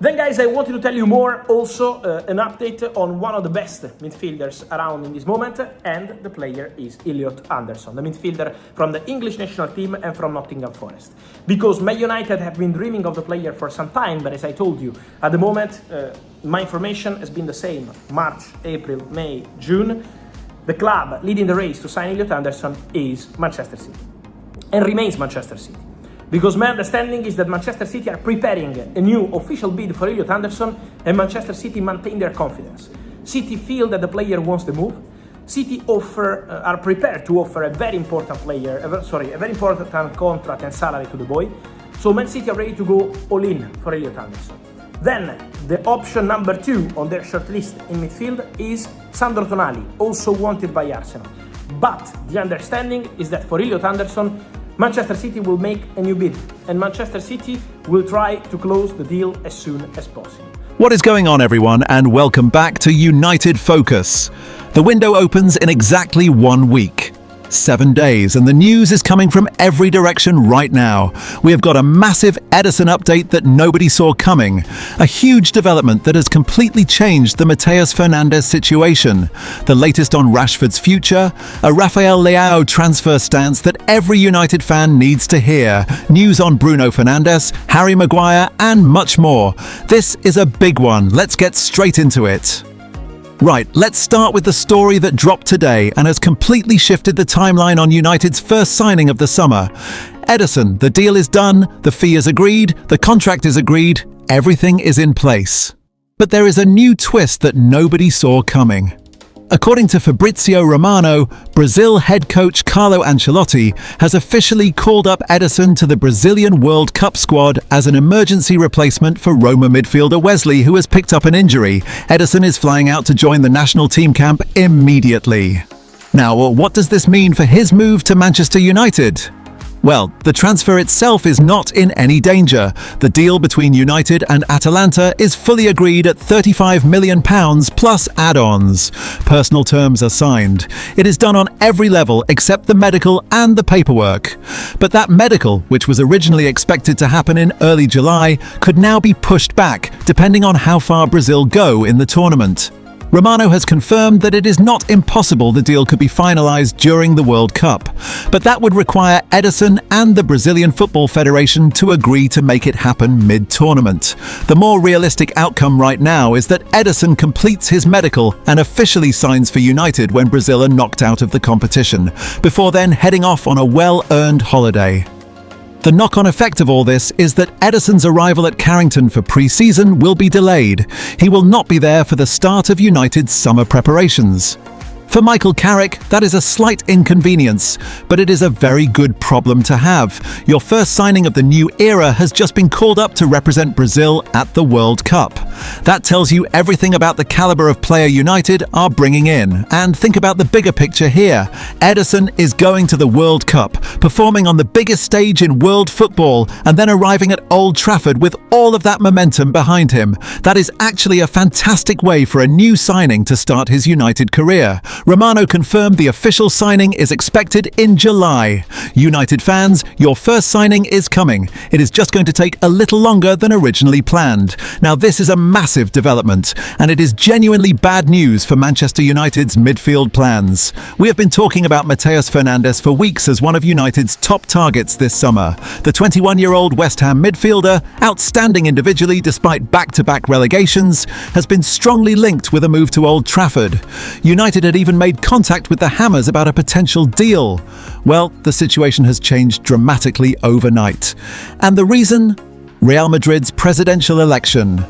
Then guys, I wanted to tell you more, also an update on one of the best midfielders around in this moment, and the player is Ederson, the midfielder from the English national team and from Nottingham Forest. Because Man United have been dreaming of the player for some time, but as I told you, at the moment, my information has been the same. March, April, May, June. The club leading the race to sign Ederson is Manchester City, and remains Manchester City. Because my understanding is that Manchester City are preparing a new official bid for Ederson, and Manchester City maintain their confidence. City feel that the player wants the move. City are prepared to offer a very important a very important contract and salary to the boy. So Man City are ready to go all in for Ederson. Then the option number 2 on their shortlist in midfield is Sandro Tonali, also wanted by Arsenal. But the understanding is that for Ederson, Manchester City will make a new bid, and Manchester City will try to close the deal as soon as possible. What is going on, everyone, and welcome back to United Focus. The window opens in exactly 1 week. 7 days, and the news is coming from every direction right now. We have got a massive Edison update that nobody saw coming, a huge development that has completely changed the Matteos Fernandez situation, the latest on Rashford's future, a Rafael Leao transfer stance that every United fan needs to hear, news on Bruno Fernandes, Harry Maguire, and much more. This is a big one. Let's get straight into it. Right, let's start with the story that dropped today and has completely shifted the timeline on United's first signing of the summer. Edison, the deal is done, the fee is agreed, the contract is agreed, everything is in place. But there is a new twist that nobody saw coming. According to Fabrizio Romano, Brazil head coach Carlo Ancelotti has officially called up Edison to the Brazilian World Cup squad as an emergency replacement for Roma midfielder Wesley, who has picked up an injury. Edison is flying out to join the national team camp immediately. Now, what does this mean for his move to Manchester United? Well, the transfer itself is not in any danger. The deal between United and Atalanta is fully agreed at £35 million plus add-ons. Personal terms are signed. It is done on every level except the medical and the paperwork. But that medical, which was originally expected to happen in early July, could now be pushed back, depending on how far Brazil go in the tournament. Romano has confirmed that it is not impossible the deal could be finalized during the World Cup, but that would require Edison and the Brazilian Football Federation to agree to make it happen mid-tournament. The more realistic outcome right now is that Edison completes his medical and officially signs for United when Brazil are knocked out of the competition, before then heading off on a well-earned holiday. The knock-on effect of all this is that Edison's arrival at Carrington for pre-season will be delayed. He will not be there for the start of United's summer preparations. For Michael Carrick, that is a slight inconvenience, but it is a very good problem to have. Your first signing of the new era has just been called up to represent Brazil at the World Cup. That tells you everything about the caliber of player United are bringing in. And think about the bigger picture here. Edison is going to the World Cup, performing on the biggest stage in world football, and then arriving at Old Trafford with all of that momentum behind him. That is actually a fantastic way for a new signing to start his United career. Romano confirmed the official signing is expected in July. United fans, your first signing is coming. It is just going to take a little longer than originally planned. Now, this is a massive development, and it is genuinely bad news for Manchester United's midfield plans. We have been talking about Matteos Fernandez for weeks as one of United's top targets this summer. The 21-year-old West Ham midfielder, outstanding individually despite back-to-back relegations, has been strongly linked with a move to Old Trafford. United had even made contact with the Hammers about a potential deal. Well, the situation has changed dramatically overnight. And the reason? Real Madrid's presidential election.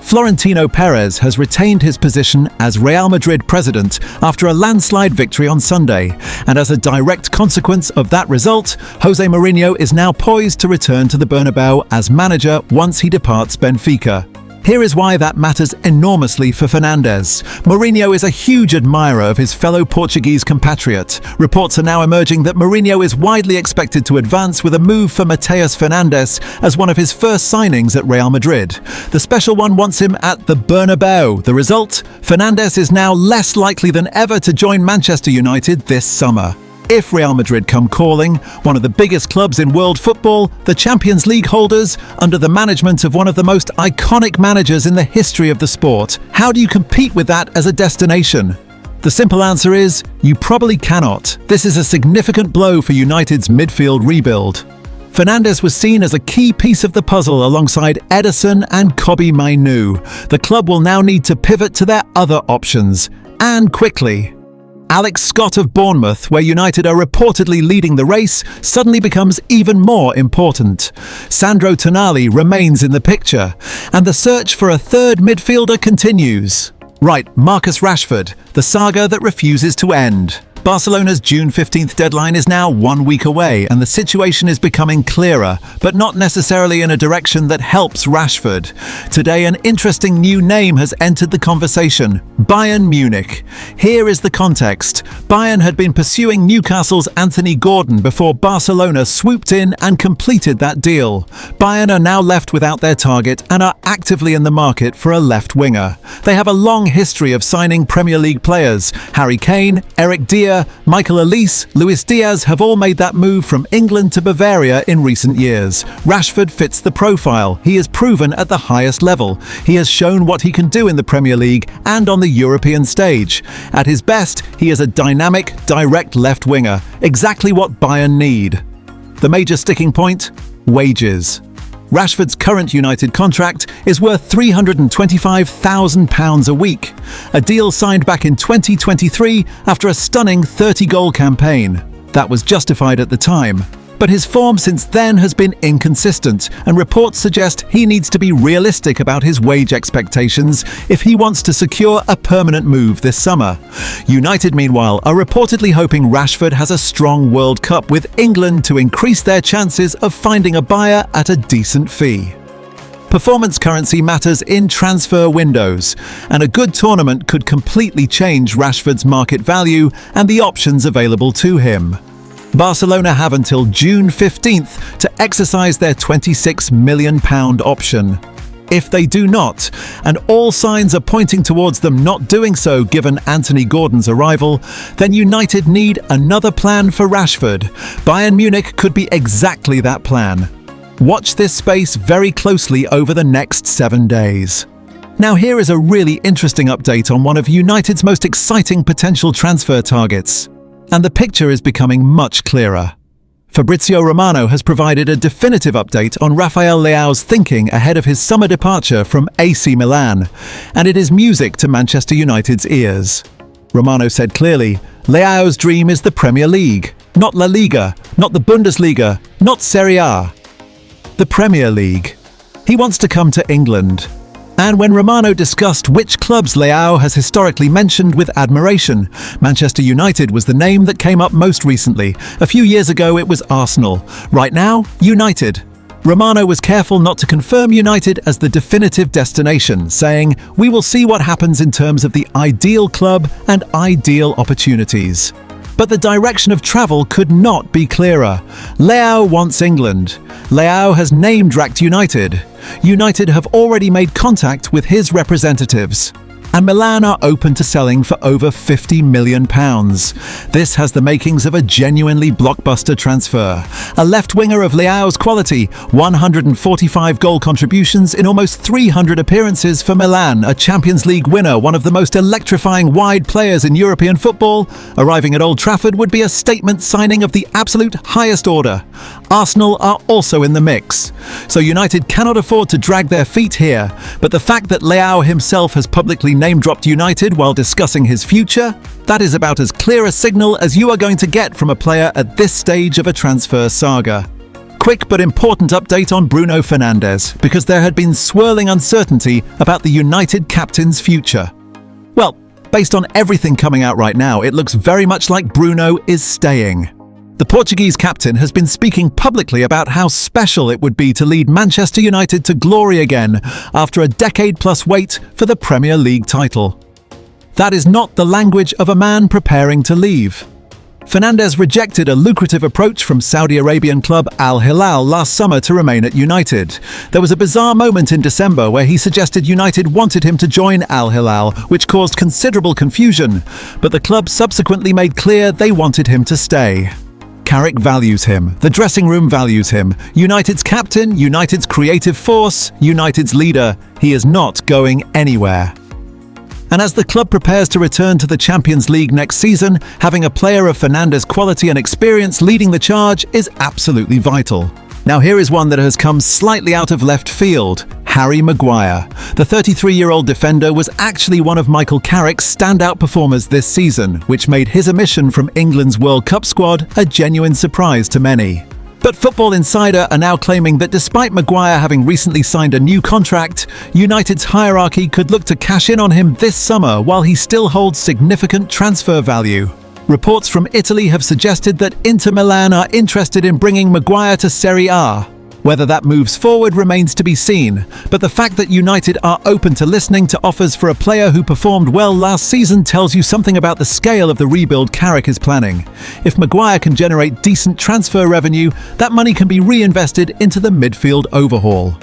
Florentino Perez has retained his position as Real Madrid president after a landslide victory on Sunday, and as a direct consequence of that result, Jose Mourinho is now poised to return to the Bernabeu as manager once he departs Benfica. Here is why that matters enormously for Fernandes. Mourinho is a huge admirer of his fellow Portuguese compatriot. Reports are now emerging that Mourinho is widely expected to advance with a move for Matteos Fernandez as one of his first signings at Real Madrid. The special one wants him at the Bernabeu. The result? Fernandes is now less likely than ever to join Manchester United this summer. if Real Madrid come calling, one of the biggest clubs in world football, the Champions League holders, under the management of one of the most iconic managers in the history of the sport, how do you compete with that as a destination? The simple answer is, you probably cannot. This is a significant blow for United's midfield rebuild. Fernandes was seen as a key piece of the puzzle alongside Edison and Kobbie Mainoo. The club will now need to pivot to their other options, and quickly. Alex Scott of Bournemouth, where United are reportedly leading the race, suddenly becomes even more important. Sandro Tonali remains in the picture, and the search for a third midfielder continues. Right, Marcus Rashford, the saga that refuses to end. Barcelona's June 15th deadline is now 1 week away, and the situation is becoming clearer, but not necessarily in a direction that helps Rashford. Today, an interesting new name has entered the conversation: Bayern Munich. Here is the context. Bayern had been pursuing Newcastle's Anthony Gordon before Barcelona swooped in and completed that deal. Bayern are now left without their target and are actively in the market for a left winger. They have a long history of signing Premier League players. Harry Kane, Eric Dier, Michael Elise, Luis Diaz have all made that move from England to Bavaria in recent years. Rashford fits the profile. He is proven at the highest level. He has shown what he can do in the Premier League and on the European stage. At his best, he is a dynamic, direct left winger, exactly what Bayern need. The major sticking point? Wages. Rashford's current United contract is worth £325,000 a week, a deal signed back in 2023 after a stunning 30-goal campaign. That was justified at the time. But his form since then has been inconsistent, and reports suggest he needs to be realistic about his wage expectations if he wants to secure a permanent move this summer. United, meanwhile, are reportedly hoping Rashford has a strong World Cup with England to increase their chances of finding a buyer at a decent fee. Performance currency matters in transfer windows, and a good tournament could completely change Rashford's market value and the options available to him. Barcelona have until June 15th to exercise their £26 million option. If they do not, and all signs are pointing towards them not doing so given Anthony Gordon's arrival, then United need another plan for Rashford. Bayern Munich could be exactly that plan. Watch this space very closely over the next 7 days. Now here is a really interesting update on one of United's most exciting potential transfer targets. And the picture is becoming much clearer. Fabrizio Romano has provided a definitive update on Rafael Leao's thinking ahead of his summer departure from AC Milan, and it is music to Manchester United's ears. Romano said clearly, Leao's dream is the Premier League, not La Liga, not the Bundesliga, not Serie A. The Premier League. He wants to come to England. And when Romano discussed which clubs Leao has historically mentioned with admiration, Manchester United was the name that came up most recently. A few years ago it was Arsenal. Right now, United. Romano was careful not to confirm United as the definitive destination, saying, "We will see what happens in terms of the ideal club and ideal opportunities." But the direction of travel could not be clearer. Leao wants England. Leao has name-dragged United. United have already made contact with his representatives. And Milan are open to selling for over £50 million. This has the makings of a genuinely blockbuster transfer. A left winger of Leao's quality, 145 goal contributions in almost 300 appearances for Milan, a Champions League winner, one of the most electrifying wide players in European football. Arriving at Old Trafford would be a statement signing of the absolute highest order. Arsenal are also in the mix. So United cannot afford to drag their feet here, but the fact that Leao himself has publicly name-dropped United while discussing his future, that is about as clear a signal as you are going to get from a player at this stage of a transfer saga. Quick but important update on Bruno Fernandes, because there had been swirling uncertainty about the United captain's future. Well, based on everything coming out right now, it looks very much like Bruno is staying. The Portuguese captain has been speaking publicly about how special it would be to lead Manchester United to glory again after a decade-plus wait for the Premier League title. That is not the language of a man preparing to leave. Fernandez rejected a lucrative approach from Saudi Arabian club Al Hilal last summer to remain at United. There was a bizarre moment in December where he suggested United wanted him to join Al Hilal, which caused considerable confusion, but the club subsequently made clear they wanted him to stay. Carrick values him, the dressing room values him, United's captain, United's creative force, United's leader. He is not going anywhere. And as the club prepares to return to the Champions League next season, having a player of Fernandez' quality and experience leading the charge is absolutely vital. Now here is one that has come slightly out of left field: Harry Maguire. The 33-year-old defender was actually one of Michael Carrick's standout performers this season, which made his omission from England's World Cup squad a genuine surprise to many. But Football Insider are now claiming that despite Maguire having recently signed a new contract, United's hierarchy could look to cash in on him this summer while he still holds significant transfer value. Reports from Italy have suggested that Inter Milan are interested in bringing Maguire to Serie A. Whether that moves forward remains to be seen, but the fact that United are open to listening to offers for a player who performed well last season tells you something about the scale of the rebuild Carrick is planning. If Maguire can generate decent transfer revenue, that money can be reinvested into the midfield overhaul.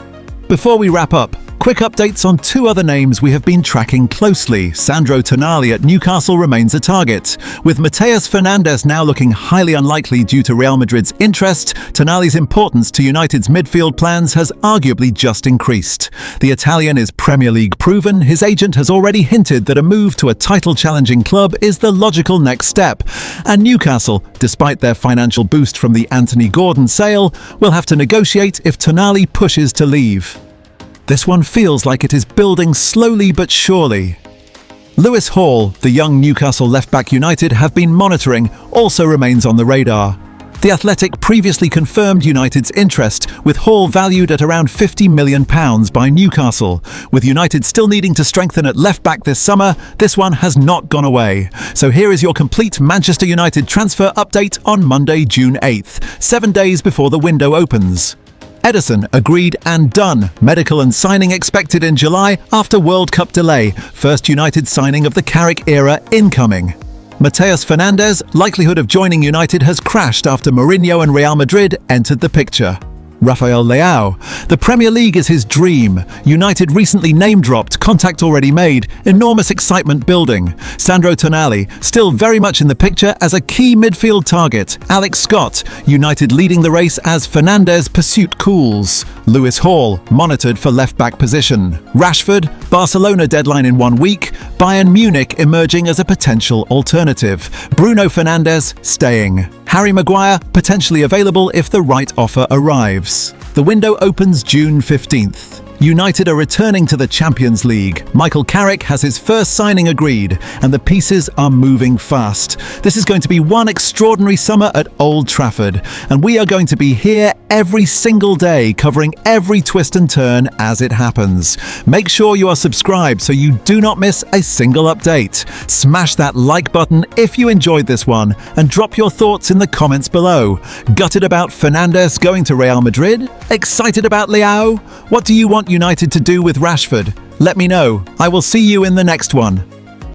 Before we wrap up, quick updates on two other names we have been tracking closely. Sandro Tonali at Newcastle remains a target. With Matteos Fernandez now looking highly unlikely due to Real Madrid's interest, Tonali's importance to United's midfield plans has arguably just increased. The Italian is Premier League proven. His agent has already hinted that a move to a title-challenging club is the logical next step. And Newcastle, despite their financial boost from the Anthony Gordon sale, will have to negotiate if Tonali pushes to leave. This one feels like it is building slowly but surely. Lewis Hall, the young Newcastle left-back United have been monitoring, also remains on the radar. The Athletic previously confirmed United's interest, with Hall valued at around £50 million by Newcastle. With United still needing to strengthen at left-back this summer, this one has not gone away. So here is your complete Manchester United transfer update on Monday, June 8th, 7 days before the window opens. Edison agreed and done. Medical and signing expected in July after World Cup delay. First United signing of the Carrick era incoming. Matteos Fernandez, likelihood of joining United has crashed after Mourinho and Real Madrid entered the picture. Rafael Leao. The Premier League is his dream. United recently name-dropped, contact already made, enormous excitement building. Sandro Tonali, still very much in the picture as a key midfield target. Alex Scott, United leading the race as Fernandez pursuit cools. Lewis Hall, monitored for left-back position. Rashford, Barcelona deadline in 1 week. Bayern Munich emerging as a potential alternative. Bruno Fernandes staying. Harry Maguire potentially available if the right offer arrives. The window opens June 15th. United are returning to the Champions League. Michael Carrick has his first signing agreed, and the pieces are moving fast. This is going to be one extraordinary summer at Old Trafford, and we are going to be here every single day covering every twist and turn as it happens. Make sure you are subscribed so you do not miss a single update. Smash that like button if you enjoyed this one, and drop your thoughts in the comments below. Gutted about Fernandes going to Real Madrid? Excited about Leao? What do you want United to do with Rashford? Let me know. I will see you in the next one.